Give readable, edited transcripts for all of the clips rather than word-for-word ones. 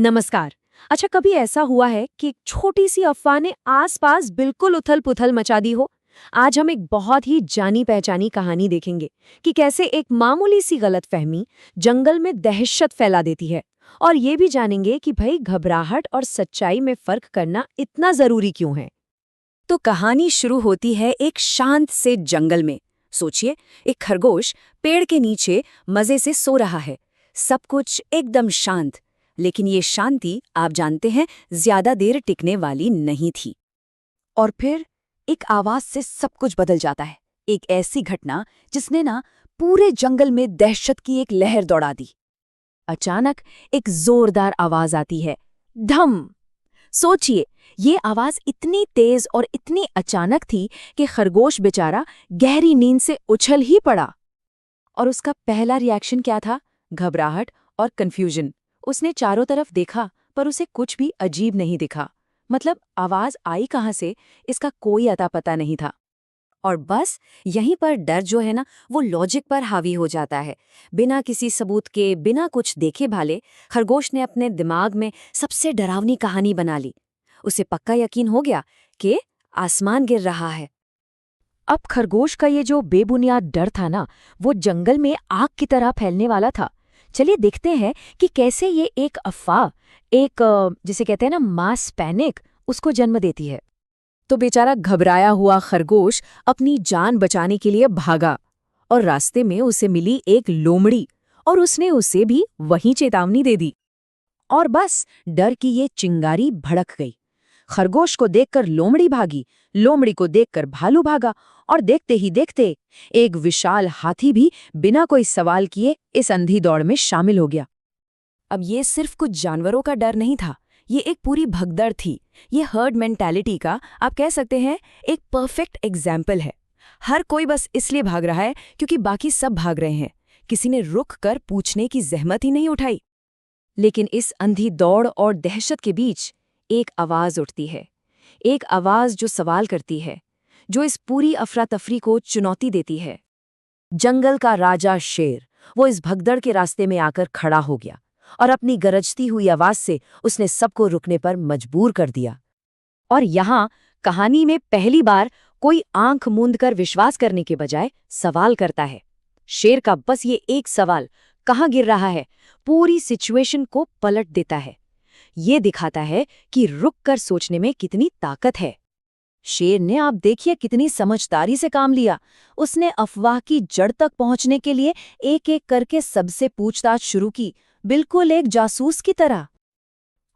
नमस्कार। अच्छा, कभी ऐसा हुआ है कि एक छोटी सी अफवाह ने आसपास बिल्कुल उथल-पुथल मचा दी हो? आज हम एक बहुत ही जानी-पहचानी कहानी देखेंगे कि कैसे एक मामूली सी गलतफहमी जंगल में दहशत फैला देती है। और ये भी जानेंगे कि भाई घबराहट और सच्चाई में फर्क करना इतना जरूरी क्यों है। तो कहानी शुरू होती है एक शांत से जंगल में। सोचिए, एक खरगोश पेड़ के नीचे मजे से सो रहा है। सब कुछ एकदम शांत। लेकिन ये शांति, आप जानते हैं, ज्यादा देर टिकने वाली नहीं थी। और फिर एक आवाज से सब कुछ बदल जाता है। एक ऐसी घटना जिसने पूरे जंगल में दहशत की एक लहर दौड़ा दी। अचानक एक जोरदार आवाज आती है, धम। सोचिए, ये आवाज इतनी तेज और इतनी अचानक थी कि खरगोश बेचारा गहरी नींद से उछल ही पड़ा। और उसका पहला रिएक्शन क्या था? घबराहट और कंफ्यूजन। उसने चारों तरफ देखा, पर उसे कुछ भी अजीब नहीं दिखा। मतलब आवाज आई कहाँ से, इसका कोई अता पता नहीं था। और बस यहीं पर डर जो है वो लॉजिक पर हावी हो जाता है। बिना किसी सबूत के, बिना कुछ देखे भाले, खरगोश ने अपने दिमाग में सबसे डरावनी कहानी बना ली। उसे पक्का यकीन हो गया कि आसमान गिर रहा है। अब खरगोश का ये जो बेबुनियाद डर था वो जंगल में आग की तरह फैलने वाला था। चलिए देखते हैं कि कैसे ये एक अफवाह, जिसे कहते हैं मास पैनिक, उसको जन्म देती है। तो बेचारा घबराया हुआ खरगोश अपनी जान बचाने के लिए भागा और रास्ते में उसे मिली एक लोमड़ी और उसने उसे भी वही चेतावनी दे दी। और बस डर की ये चिंगारी भड़क गई। खरगोश को देखकर लोमड़ी भागी, लोमड़ी को देखकर भालू भागा और देखते ही देखते एक विशाल हाथी भी बिना कोई सवाल किए इस अंधी दौड़ में शामिल हो गया। अब ये सिर्फ कुछ जानवरों का डर नहीं था, ये एक पूरी भगदड़ थी। ये हर्ड मेंटालिटी का, आप कह सकते हैं, एक परफेक्ट एग्जाम्पल है। हर कोई बस इसलिए भाग रहा है क्योंकि बाकी सब भाग रहे हैं। किसी ने रुक कर पूछने की जहमत ही नहीं उठाई। लेकिन इस अंधी दौड़ और दहशत के बीच एक आवाज उठती है। एक आवाज जो सवाल करती है, जो इस पूरी अफरा-तफरी को चुनौती देती है। जंगल का राजा शेर, वो इस भगदड़ के रास्ते में आकर खड़ा हो गया और अपनी गरजती हुई आवाज से उसने सबको रुकने पर मजबूर कर दिया। और यहाँ कहानी में पहली बार कोई आंख मूंद कर विश्वास करने के बजाय सवाल करता है। शेर का बस ये एक सवाल, कहाँ गिर रहा है, पूरी सिचुएशन को पलट देता है। ये दिखाता है कि रुक कर सोचने में कितनी ताकत है। शेर ने, आप देखिए, कितनी समझदारी से काम लिया। उसने अफवाह की जड़ तक पहुंचने के लिए एक एक करके सबसे पूछताछ शुरू की, बिल्कुल एक जासूस की तरह।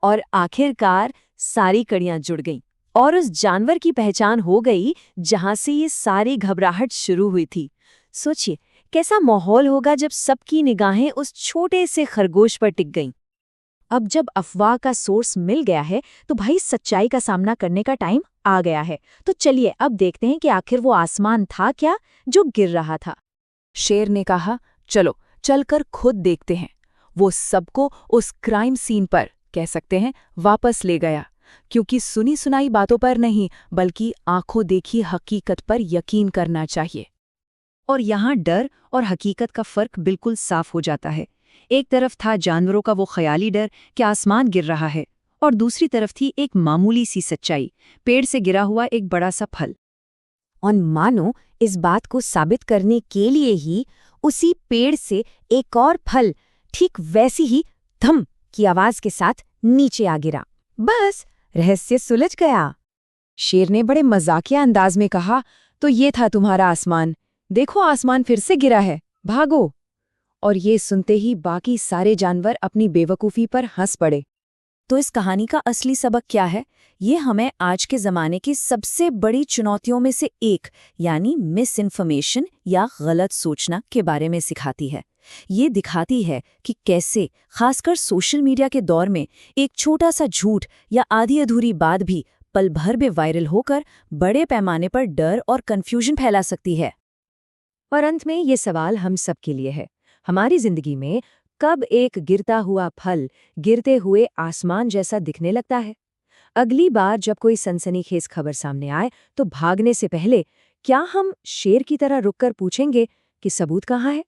और आखिरकार सारी कड़ियां जुड़ गईं और उस जानवर की पहचान हो गई जहां से ये सारी घबराहट शुरू हुई थी। सोचिए, कैसा माहौल होगा जब सबकी निगाहें उस छोटे से खरगोश पर टिक गईं। अब जब अफवाह का सोर्स मिल गया है तो भाई सच्चाई का सामना करने का टाइम आ गया है। तो चलिए अब देखते हैं कि आखिर वो आसमान था क्या जो गिर रहा था। शेर ने कहा, चलो चलकर खुद देखते हैं। वो सबको उस क्राइम सीन पर, कह सकते हैं, वापस ले गया। क्योंकि सुनी सुनाई बातों पर नहीं, बल्कि आंखों देखी हकीकत पर यकीन करना चाहिए। और यहाँ डर और हकीकत का फर्क बिल्कुल साफ हो जाता है। एक तरफ था जानवरों का वो ख्याली डर कि आसमान गिर रहा है, और दूसरी तरफ थी एक मामूली सी सच्चाई, पेड़ से गिरा हुआ एक बड़ा सा फल। और मानो इस बात को साबित करने के लिए ही उसी पेड़ से एक और फल ठीक वैसी ही धम की आवाज के साथ नीचे आ गिरा। बस रहस्य सुलझ गया। शेर ने बड़े मजाकिया अंदाज में कहा, तो ये था तुम्हारा आसमान, देखो आसमान फिर से गिरा है, भागो। और ये सुनते ही बाकी सारे जानवर अपनी बेवकूफ़ी पर हंस पड़े। तो इस कहानी का असली सबक क्या है? ये हमें आज के ज़माने की सबसे बड़ी चुनौतियों में से एक, यानी मिस इन्फॉर्मेशन या गलत सोचना के बारे में सिखाती है। ये दिखाती है कि कैसे, खासकर सोशल मीडिया के दौर में, एक छोटा सा झूठ या आधी अधूरी बात भी पल भर में वायरल होकर बड़े पैमाने पर डर और कन्फ्यूजन फैला सकती है। और अंत में ये सवाल हम सब के लिए है, हमारी जिंदगी में कब एक गिरता हुआ फल गिरते हुए आसमान जैसा दिखने लगता है? अगली बार जब कोई सनसनीखेज खबर सामने आए तो भागने से पहले क्या हम शेर की तरह रुककर पूछेंगे कि सबूत कहाँ है?